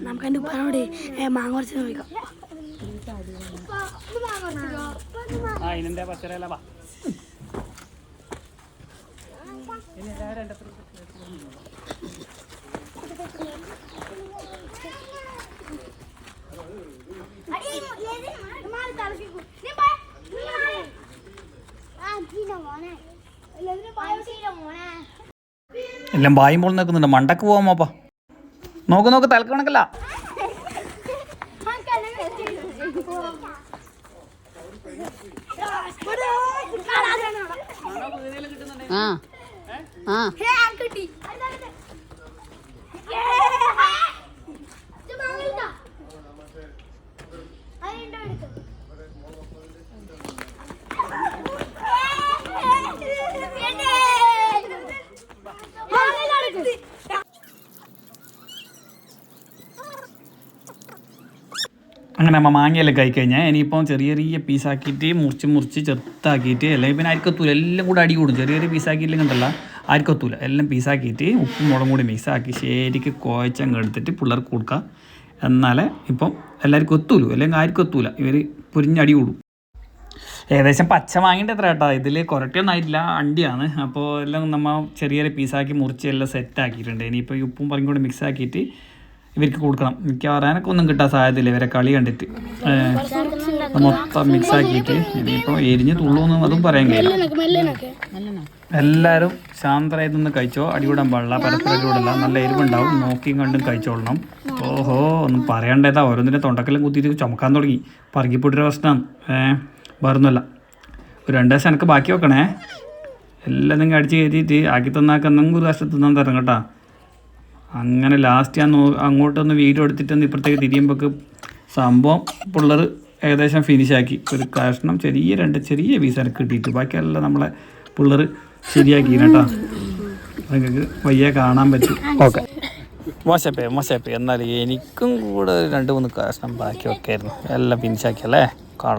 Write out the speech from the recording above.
നമുക്ക് എൻ്റെ ഉപ്പാനോട് മാങ്ങ കുറച്ച് നോക്കാം. എല്ലാം ബായുമ്പോൾ നിൽക്കുന്നുണ്ട്. മണ്ടക്ക് പോവാമോപ്പാ. നോക്ക് തലക്കണക്കല്ല. അങ്ങനെ അമ്മ മാങ്ങയെല്ലാം കഴിക്കഴിഞ്ഞാൽ ഇനിയിപ്പം ചെറിയ ചെറിയ പീസാക്കിയിട്ട് മുറിച്ച് ചെറുത്താക്കിയിട്ട് അല്ലെങ്കിൽ പിന്നെ അരിക്കത്തൂല എല്ലാം കൂടെ അടി കൂടും. ചെറിയ ചെറിയ പീസാക്കിയില്ലെങ്കിൽ ഉണ്ടല്ല അരിക്കത്തൂല എല്ലാം പീസാക്കിയിട്ട് ഉപ്പും മുളകും കൂടി മിക്സാക്കി ശരിക്ക് കുഴച്ചങ്ങ് എടുത്തിട്ട് പിള്ളേർക്ക് കൊടുക്കുക. എന്നാലേ ഇപ്പം എല്ലാവർക്കും എത്തൂലൂ, അല്ലെങ്കിൽ ആർക്കും എത്തൂല. ഇവർ പൊരിഞ്ഞടി കൂടും. ഏകദേശം പച്ച മാങ്ങേൻ്റെ എത്ര കേട്ടോ, ഇതിൽ കുറയ്ക്കൊന്നും ആയിട്ടില്ല, അണ്ടിയാണ്. അപ്പോൾ എല്ലാം നമ്മൾ ചെറിയ ചെറിയ പീസാക്കി മുറിച്ച് എല്ലാം സെറ്റാക്കിയിട്ടുണ്ട്. ഇനിയിപ്പോൾ ഈ ഉപ്പും പറയും കൂടി മിക്സാക്കിയിട്ട് ഇവർക്ക് കൊടുക്കണം. എനിക്ക് പറയാനൊക്കെ ഒന്നും കിട്ടാൻ സാധ്യതയില്ല ഇവരെ കളി കണ്ടിട്ട്. മൊത്തം മിക്സാക്കിയിട്ട് ഇനിയിപ്പോൾ എരിഞ്ഞ് തുള്ളൂന്നും അതും പറയാൻ കഴിയില്ല. എല്ലാവരും ശാന്തരായിട്ടൊന്ന് കഴിച്ചോ. അടികൂടാൻ പാടില്ല, പരസ്പരം അടികൂടില്ല. നല്ല എരിവുണ്ടാവും, നോക്കിയും കണ്ടും കഴിച്ചോളണം. ഓഹോ ഒന്നും പറയണ്ടേതാ, ഓരോന്നിൻ്റെ തൊണ്ടക്കെല്ലാം കുത്തിയിട്ട് ചുമക്കാൻ തുടങ്ങി. പറകിപ്പൊട്ടിയുടെ പ്രശ്നമാണ്. വേറൊന്നുമല്ല. ഒരു 2 ദിവസം എനിക്ക് ബാക്കി വെക്കണേ. എല്ലാം നിങ്ങൾ അടിച്ച് കയറ്റിയിട്ട് ആക്കി തന്നാക്കെന്നെങ്കിൽ ഒരു വർഷം തിന്നാൻ തരണം കേട്ടോ. അങ്ങനെ ലാസ്റ്റ് ഞാൻ അങ്ങോട്ടൊന്ന് വീഡിയോ എടുത്തിട്ടൊന്ന് ഇപ്പുറത്തേക്ക് തിരിയുമ്പോഴേക്ക് സംഭവം പിള്ളേർ ഏകദേശം ഫിനിഷാക്കി. ഒരു കഷ്ണം ചെറിയ പീസ് എനിക്ക് കിട്ടിയിട്ട് ബാക്കിയെല്ലാം നമ്മളെ പിള്ളേർ ശരിയാക്കി കേട്ടോ. നിങ്ങൾക്ക് വയ്യ കാണാൻ പറ്റും. ഓക്കെ മോശപ്പേ എന്നാലും എനിക്കും കൂടെ 2-3 കഷ്ണം ബാക്കി വെക്കായിരുന്നു. എല്ലാം ഫിനിഷാക്കിയല്ലേ.